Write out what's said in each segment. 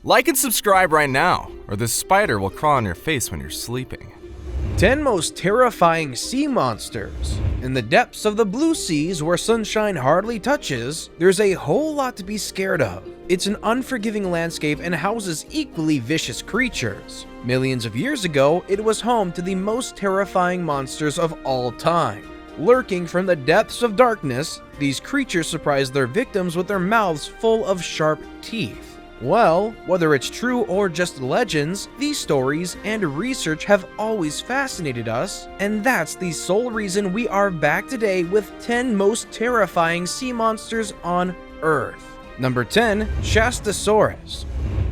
Like and subscribe right now, or this spider will crawl on your face when you're sleeping. 10 most terrifying sea monsters. In the depths of the blue seas where sunshine hardly touches, there's a whole lot to be scared of. It's an unforgiving landscape and houses equally vicious creatures. Millions of years ago, it was home to the most terrifying monsters of all time. Lurking from the depths of darkness, these creatures surprise their victims with their mouths full of sharp teeth. Well, whether it's true or just legends, these stories and research have always fascinated us, and that's the sole reason we are back today with 10 most terrifying sea monsters on Earth. Number 10. Shastasaurus.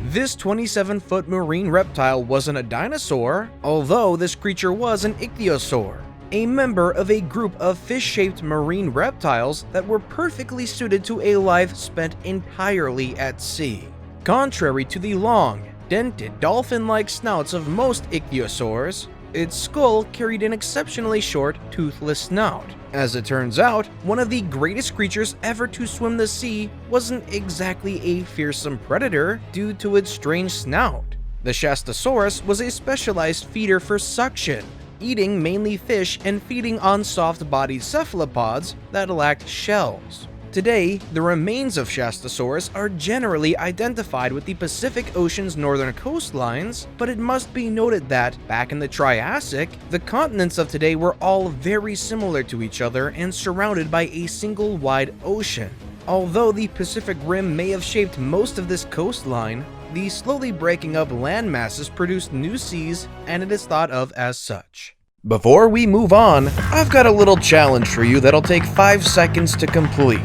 This 27-foot marine reptile wasn't a dinosaur, although this creature was an ichthyosaur, a member of a group of fish-shaped marine reptiles that were perfectly suited to a life spent entirely at sea. Contrary to the long, dented, dolphin-like snouts of most ichthyosaurs, its skull carried an exceptionally short, toothless snout. As it turns out, one of the greatest creatures ever to swim the sea wasn't exactly a fearsome predator due to its strange snout. The Shastasaurus was a specialized feeder for suction, eating mainly fish and feeding on soft-bodied cephalopods that lacked shells. Today, the remains of Shastasaurus are generally identified with the Pacific Ocean's northern coastlines, but it must be noted that, back in the Triassic, the continents of today were all very similar to each other and surrounded by a single wide ocean. Although the Pacific Rim may have shaped most of this coastline, the slowly breaking up land masses produced new seas, and it is thought of as such. Before we move on, I've got a little challenge for you that'll take 5 seconds to complete.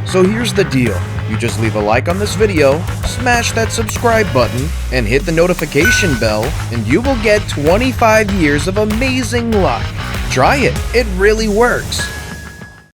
So here's the deal, you just leave a like on this video, smash that subscribe button, and hit the notification bell, and you will get 25 years of amazing luck. Try it really works.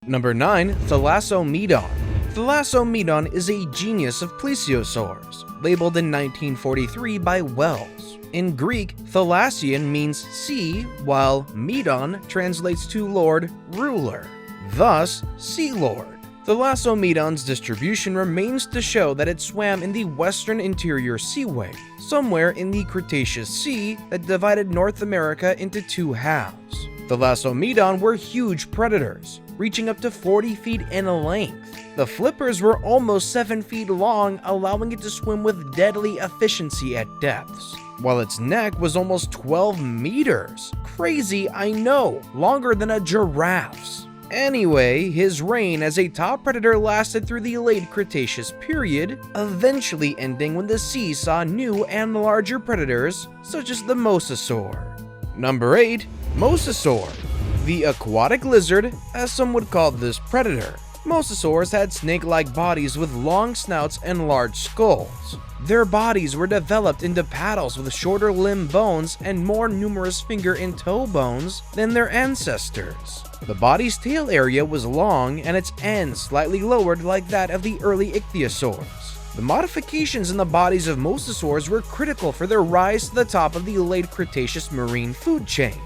Number 9. Thalassomedon. Thalassomedon is a genius of plesiosaurs, labeled in 1943 by Wells. In Greek, thalassian means sea, while medon translates to lord, ruler, thus sea lord. Thalassomedon's distribution remains to show that it swam in the western interior seaway, somewhere in the Cretaceous Sea that divided North America into two halves. Thalassomedon were huge predators, reaching up to 40 feet in length. The flippers were almost 7 feet long, allowing it to swim with deadly efficiency at depths, while its neck was almost 12 meters. Crazy, I know, longer than a giraffe's. Anyway, his reign as a top predator lasted through the late Cretaceous period, eventually ending when the sea saw new and larger predators, such as the Mosasaur. Number 8. Mosasaur. The aquatic lizard, as some would call this predator. Mosasaurs had snake-like bodies with long snouts and large skulls. Their bodies were developed into paddles with shorter limb bones and more numerous finger and toe bones than their ancestors. The body's tail area was long and its ends slightly lowered like that of the early ichthyosaurs. The modifications in the bodies of mosasaurs were critical for their rise to the top of the late Cretaceous marine food chain.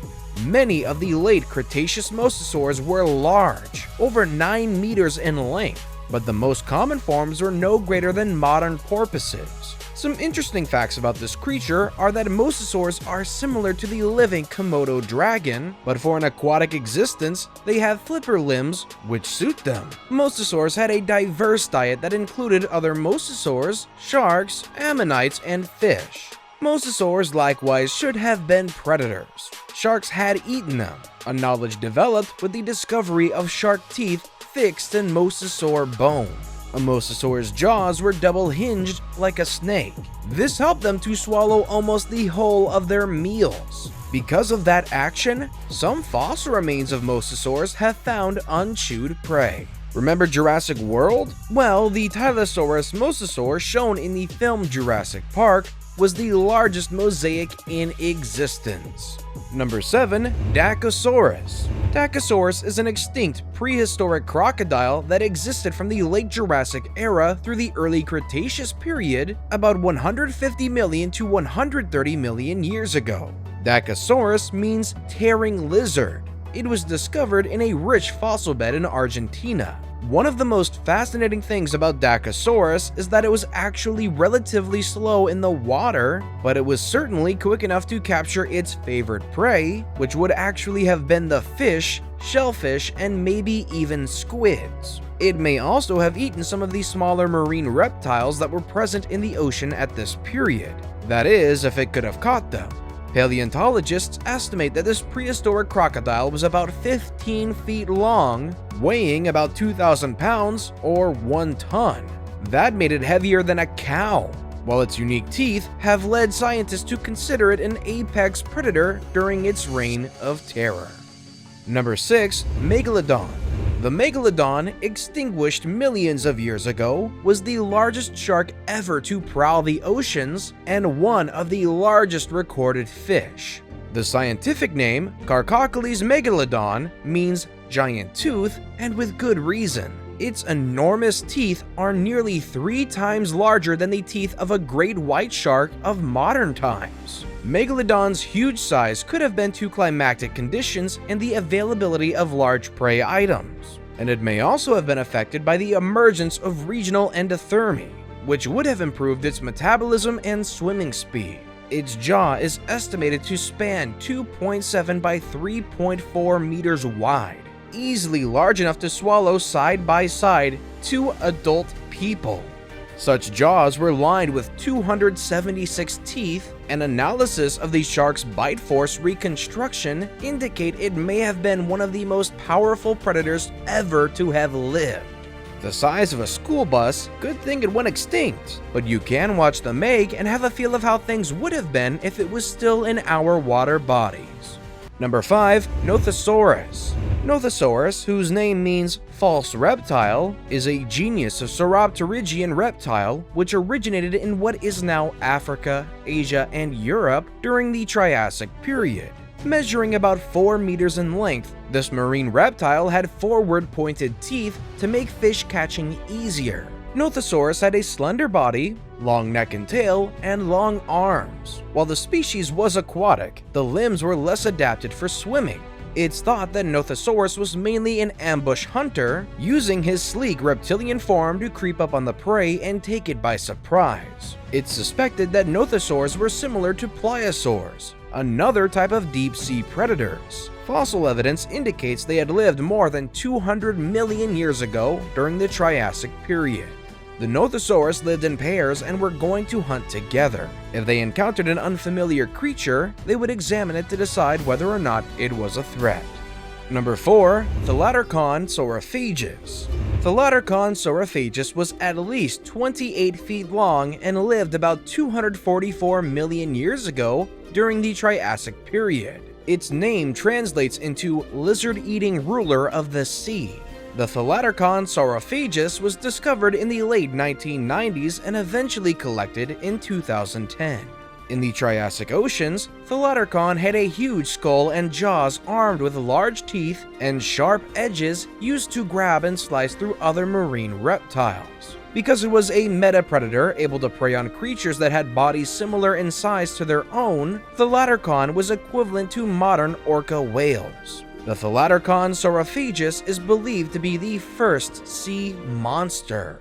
Many of the late Cretaceous mosasaurs were large, over 9 meters in length, but the most common forms were no greater than modern porpoises. Some interesting facts about this creature are that mosasaurs are similar to the living Komodo dragon, but for an aquatic existence, they have flipper limbs, which suit them. Mosasaurs had a diverse diet that included other mosasaurs, sharks, ammonites, and fish. Mosasaurs likewise should have been predators. Sharks had eaten them, a knowledge developed with the discovery of shark teeth fixed in mosasaur bone. A mosasaur's jaws were double-hinged like a snake. This helped them to swallow almost the whole of their meals. Because of that action, some fossil remains of mosasaurs have found unchewed prey. Remember Jurassic World? Well, the Tylosaurus mosasaur shown in the film Jurassic Park was the largest mosaic in existence. Number 7. Dakosaurus. Dakosaurus is an extinct prehistoric crocodile that existed from the late Jurassic era through the early Cretaceous period, about 150 million to 130 million years ago. Dakosaurus means tearing lizard. It was discovered in a rich fossil bed in Argentina. One of the most fascinating things about Dakosaurus is that it was actually relatively slow in the water, but it was certainly quick enough to capture its favorite prey, which would actually have been the fish, shellfish, and maybe even squids. It may also have eaten some of the smaller marine reptiles that were present in the ocean at this period. That is, if it could have caught them. Paleontologists estimate that this prehistoric crocodile was about 15 feet long, weighing about 2,000 pounds or 1 ton. That made it heavier than a cow, while its unique teeth have led scientists to consider it an apex predator during its reign of terror. Number 6. Megalodon. The Megalodon, extinguished millions of years ago, was the largest shark ever to prowl the oceans and one of the largest recorded fish. The scientific name, Carcocles megalodon, means giant tooth, and with good reason. Its enormous teeth are nearly 3 times larger than the teeth of a great white shark of modern times. Megalodon's huge size could have been to climatic conditions and the availability of large prey items, and it may also have been affected by the emergence of regional endothermy, which would have improved its metabolism and swimming speed. Its jaw is estimated to span 2.7 by 3.4 meters wide, easily large enough to swallow side by side 2 adult people. Such jaws were lined with 276 teeth, and analysis of the shark's bite force reconstruction indicate it may have been one of the most powerful predators ever to have lived. The size of a school bus, good thing it went extinct, but you can watch the Meg and have a feel of how things would have been if it was still in our water bodies. Number 5. Nothosaurus. Nothosaurus, whose name means false reptile, is a genus of sauropterygian reptile which originated in what is now Africa, Asia, and Europe during the Triassic period. Measuring about 4 meters in length, this marine reptile had forward-pointed teeth to make fish catching easier. Nothosaurus had a slender body, long neck and tail, and long arms. While the species was aquatic, the limbs were less adapted for swimming. It's thought that Nothosaurus was mainly an ambush hunter, using his sleek reptilian form to creep up on the prey and take it by surprise. It's suspected that Nothosaurs were similar to pliosaurs, another type of deep-sea predators. Fossil evidence indicates they had lived more than 200 million years ago during the Triassic period. The Nothosaurus lived in pairs and were going to hunt together. If they encountered an unfamiliar creature, they would examine it to decide whether or not it was a threat. Number 4. The latterkhan saurophagus. The latterkhan saurophagus was at least 28 feet long and lived about 244 million years ago during the Triassic period. Its name translates into lizard-eating ruler of the sea. The Latterkhan saurophagus was discovered in the late 1990s and eventually collected in 2010. In the Triassic oceans, the latterkhan had a huge skull and jaws armed with large teeth and sharp edges used to grab and slice through other marine reptiles. Because it was a meta-predator able to prey on creatures that had bodies similar in size to their own, the latterkhan was equivalent to modern orca whales. The Latterkhan saurophagus is believed to be the first sea monster.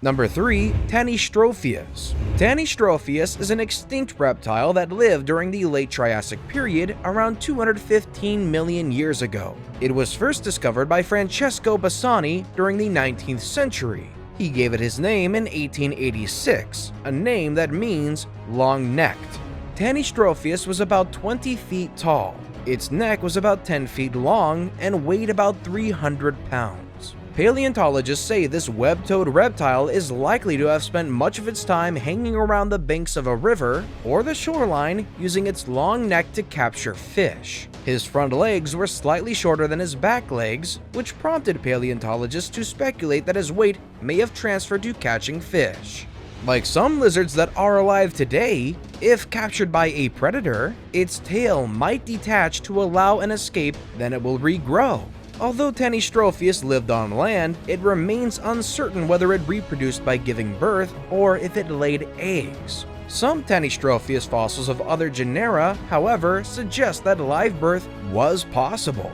Number 3. Taneastropheus. Taneastropheus is an extinct reptile that lived during the late Triassic period around 215 million years ago. It was first discovered by Francesco Bassani during the 19th century. He gave it his name in 1886, a name that means long-necked. Taneastropheus was about 20 feet tall. Its neck was about 10 feet long and weighed about 300 pounds. Paleontologists say this web-toed reptile is likely to have spent much of its time hanging around the banks of a river or the shoreline using its long neck to capture fish. His front legs were slightly shorter than his back legs, which prompted paleontologists to speculate that his weight may have transferred to catching fish. Like some lizards that are alive today, if captured by a predator, its tail might detach to allow an escape, then it will regrow. Although Taneastropheus lived on land, it remains uncertain whether it reproduced by giving birth or if it laid eggs. Some Taneastropheus fossils of other genera, however, suggest that live birth was possible.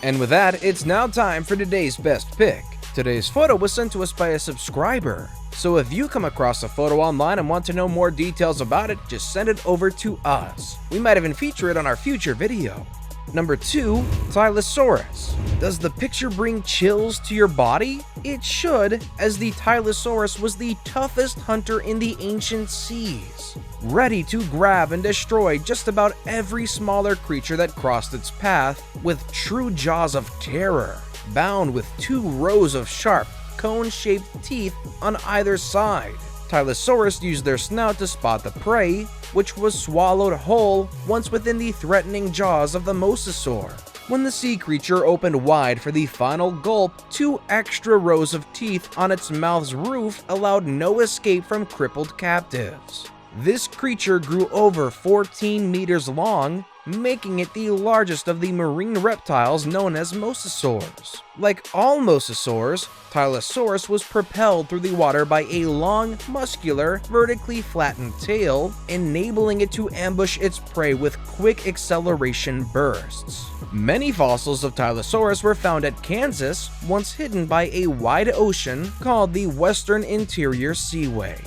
And with that, it's now time for today's best pick. Today's photo was sent to us by a subscriber, so if you come across a photo online and want to know more details about it, just send it over to us. We might even feature it on our future video. Number 2, Tylosaurus. Does the picture bring chills to your body? It should, as the Tylosaurus was the toughest hunter in the ancient seas, ready to grab and destroy just about every smaller creature that crossed its path with true jaws of terror, bound with 2 rows of sharp, cone-shaped teeth on either side. Tylosaurus used their snout to spot the prey, which was swallowed whole once within the threatening jaws of the Mosasaur. When the sea creature opened wide for the final gulp, 2 extra rows of teeth on its mouth's roof allowed no escape from crippled captives. This creature grew over 14 meters long, making it the largest of the marine reptiles known as mosasaurs. Like all mosasaurs, Tylosaurus was propelled through the water by a long, muscular, vertically flattened tail, enabling it to ambush its prey with quick acceleration bursts. Many fossils of Tylosaurus were found at Kansas, once hidden by a wide ocean called the Western Interior Seaway.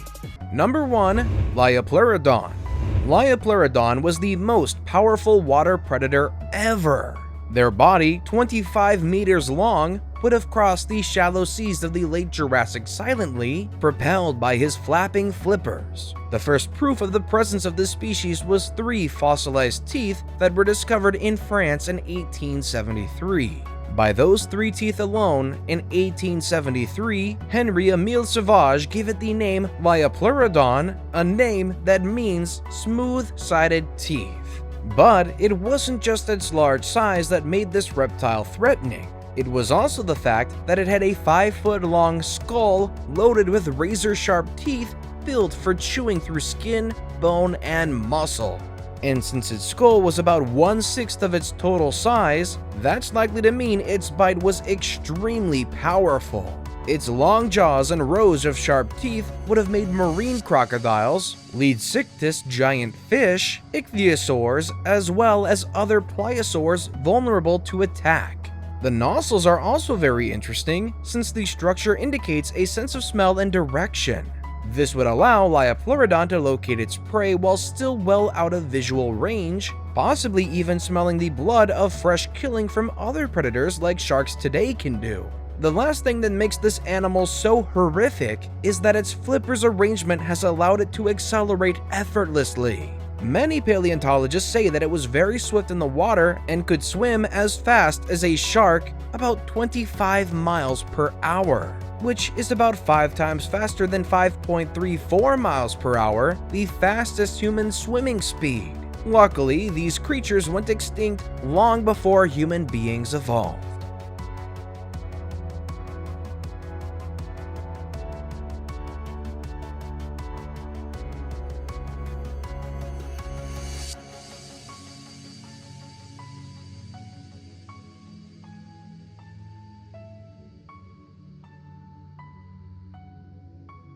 Number 1, Liopleurodon. Liopleurodon was the most powerful water predator ever. Their body, 25 meters long, would have crossed the shallow seas of the late Jurassic silently, propelled by his flapping flippers. The first proof of the presence of this species was 3 fossilized teeth that were discovered in France in 1873. By those 3 teeth alone, in 1873, Henri-Emile Sauvage gave it the name Liopleurodon, a name that means smooth-sided teeth. But it wasn't just its large size that made this reptile threatening. It was also the fact that it had a 5-foot-long skull loaded with razor-sharp teeth built for chewing through skin, bone, and muscle. And since its skull was about 1/6 of its total size, that's likely to mean its bite was extremely powerful. Its long jaws and rows of sharp teeth would have made marine crocodiles, Leadsichthys giant fish, ichthyosaurs, as well as other pliosaurs vulnerable to attack. The nostrils are also very interesting, since the structure indicates a sense of smell and direction. This would allow Liopleurodon to locate its prey while still well out of visual range, possibly even smelling the blood of fresh killing from other predators like sharks today can do. The last thing that makes this animal so horrific is that its flippers arrangement has allowed it to accelerate effortlessly. Many paleontologists say that it was very swift in the water and could swim as fast as a shark, about 25 miles per hour, which is about 5 times faster than 5.34 miles per hour, the fastest human swimming speed. Luckily, these creatures went extinct long before human beings evolved.